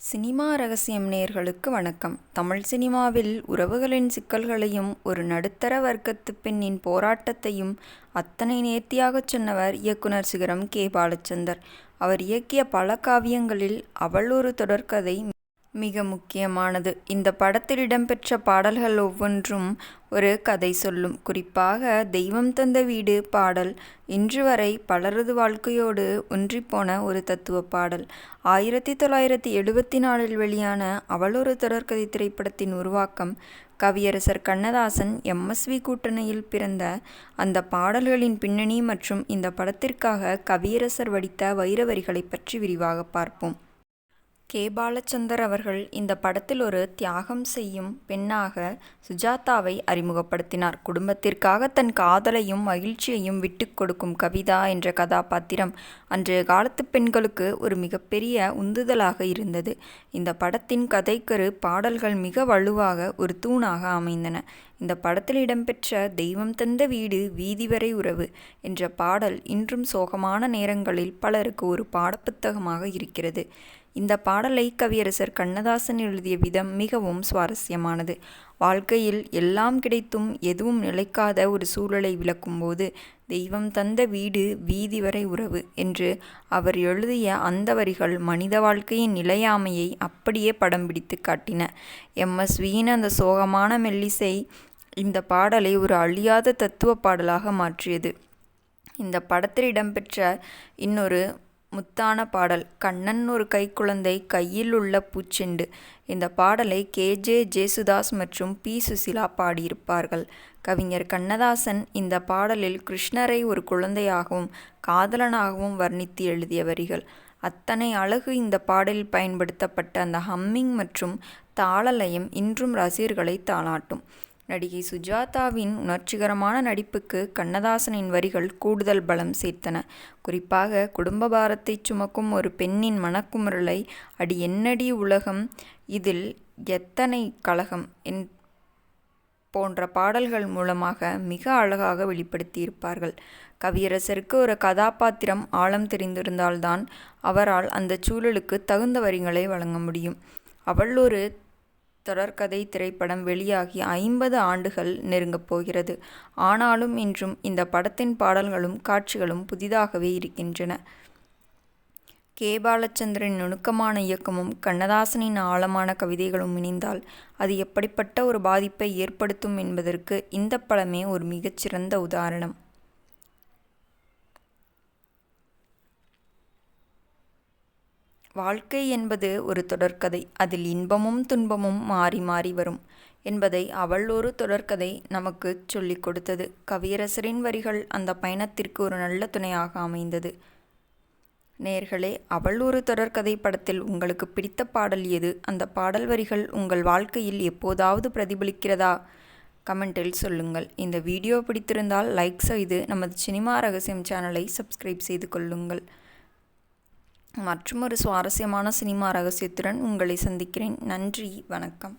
Cinema ரகசியம் நேயர்களுக்கு வணக்கம். தமிழ் சினிமாவில் உறவுகளின் சிக்கல்களையும் ஒரு நடுத்தர வர்க்கத்து பெண்ணின் போராட்டத்தையும் அத்தனை நேர்த்தியாகச் சொன்னவர் இயக்குனர் சிகரம் கே. பாலச்சந்தர். அவர் இயக்கிய பல காவியங்களில் அவள் ஒரு தொடர்கதை மிக முக்கியமானது. இந்த படத்தில் இடம்பெற்ற பாடல்கள் ஒவ்வொன்றும் ஒரு கதை சொல்லும். குறிப்பாக தெய்வம் தந்த வீடு பாடல் இன்று வரை பலரது வாழ்க்கையோடு ஒன்றிப்போன ஒரு தத்துவ பாடல். 1974 வெளியான அவள் ஒரு தொடர்கதை திரைப்படத்தின் உருவாக்கம் கவியரசர் கண்ணதாசன் MSV கூட்டணியில் பிறந்த அந்த பாடல்களின் பின்னணி மற்றும் இந்த படத்திற்காக கவியரசர் வடித்த வைரவரிகளை பற்றி விரிவாக பார்ப்போம். கே. பாலச்சந்தர் அவர்கள் இந்த படத்தில் ஒரு தியாகம் செய்யும் பெண்ணாக சுஜாதாவை அறிமுகப்படுத்தினார். குடும்பத்திற்காக தன் காதலையும் மகிழ்ச்சியையும் விட்டு கொடுக்கும் கவிதா என்ற கதாபாத்திரம் அன்றைய காலத்து பெண்களுக்கு ஒரு மிகப்பெரிய உந்துதலாக இருந்தது. இந்த படத்தின் கதைக்கரு பாடல்கள் மிக வலுவாக ஒரு தூணாக அமைந்தன. இந்த படத்தில் இடம்பெற்ற தெய்வம் தந்த வீடு வீதி வரை உறவு என்ற பாடல் இன்றும் சோகமான நேரங்களில் பலருக்கு ஒரு பாடப்புத்தகமாக இருக்கிறது. இந்த பாடலை கவியரசர் கண்ணதாசன் எழுதிய விதம் மிகவும் சுவாரஸ்யமானது. வாழ்க்கையில் எல்லாம் கிடைத்தும் எதுவும் நிலைக்காத ஒரு சூழலை விளக்கும்போது தெய்வம் தந்த வீடு வீதி வரை உறவு என்று அவர் எழுதிய அந்த வரிகள் மனித வாழ்க்கையின் நிலையாமையை அப்படியே படம் பிடித்து காட்டின. MSVயின் அந்த சோகமான மெல்லிசை இந்த பாடலை ஒரு அழியாத தத்துவ பாடலாக மாற்றியது. இந்த படத்தில் இடம்பெற்ற இன்னொரு முத்தான பாடல் கண்ணன் ஒரு கைக்குழந்தை கையில் உள்ள பூச்செண்டு. இந்த பாடலை KJ ஜேசுதாஸ் மற்றும் P. சுசிலா பாடியிருப்பார்கள். கவிஞர் கண்ணதாசன் இந்த பாடலில் கிருஷ்ணரை ஒரு குழந்தையாகவும் காதலனாகவும் வர்ணித்து எழுதிய வரிகள். அத்தனை அழகு இந்த பாடலில் பயன்படுத்தப்பட்ட அந்த ஹம்மிங் மற்றும் தாளலயம் இன்றும் ரசிகர்களை தாளாட்டும். நடிகை சுஜாதாவின் உணர்ச்சிகரமான நடிப்புக்கு கண்ணதாசனின் வரிகள் கூடுதல் பலம் சேர்த்தன. குறிப்பாக குடும்ப பாரத்தை சுமக்கும் ஒரு பெண்ணின் மனக்குமுறலை அடி என்னடி உலகம் இதில் எத்தனை கலகம் போன்ற பாடல்கள் மூலமாக மிக அழகாக வெளிப்படுத்தியிருப்பார்கள். கவியரசருக்கு ஒரு கதாபாத்திரம் ஆழம் தெரிந்திருந்தால்தான் அவரால் அந்த சூழலுக்கு தகுந்த வரிகளை வழங்க முடியும். அவள் ஒரு தொடர்கதை திரைப்படம் வெளியாகி 50 ஆண்டுகள் நெருங்கப் போகிறது. ஆனாலும் இன்றும் இந்த படத்தின் பாடல்களும் காட்சிகளும் புதிதாகவே இருக்கின்றன. கே. பாலச்சந்தரின் நுணுக்கமான இயக்கமும் கண்ணதாசனின் ஆழமான கவிதைகளும் இணைந்தால் அது எப்படிப்பட்ட ஒரு பாதிப்பை ஏற்படுத்தும் என்பதற்கு இந்த படமே ஒரு மிகச்சிறந்த உதாரணம். வாழ்க்கை என்பது ஒரு தொடர்கதை. அதில் இன்பமும் துன்பமும் மாறி மாறி வரும் என்பதை அவள் ஒரு தொடர்கதை நமக்கு சொல்லிக் கொடுத்தது. கவியரசரின் வரிகள் அந்த பயணத்திற்கு ஒரு நல்ல துணையாக அமைந்தது. நேயர்களே, அவள் ஒரு தொடர்கதை படத்தில் உங்களுக்கு பிடித்த பாடல் எது? அந்த பாடல் வரிகள் உங்கள் வாழ்க்கையில் எப்போதாவது பிரதிபலிக்கிறதா? கமெண்டில் சொல்லுங்கள். இந்த வீடியோ பிடித்திருந்தால் லைக் செய்து நமது சினிமா ரகசியம் சேனலை சப்ஸ்கிரைப் செய்து கொள்ளுங்கள். மற்றுமொரு சுவாரஸ்யமான சினிமா ரகசியத்துடன் உங்களை சந்திக்கிறேன். நன்றி, வணக்கம்.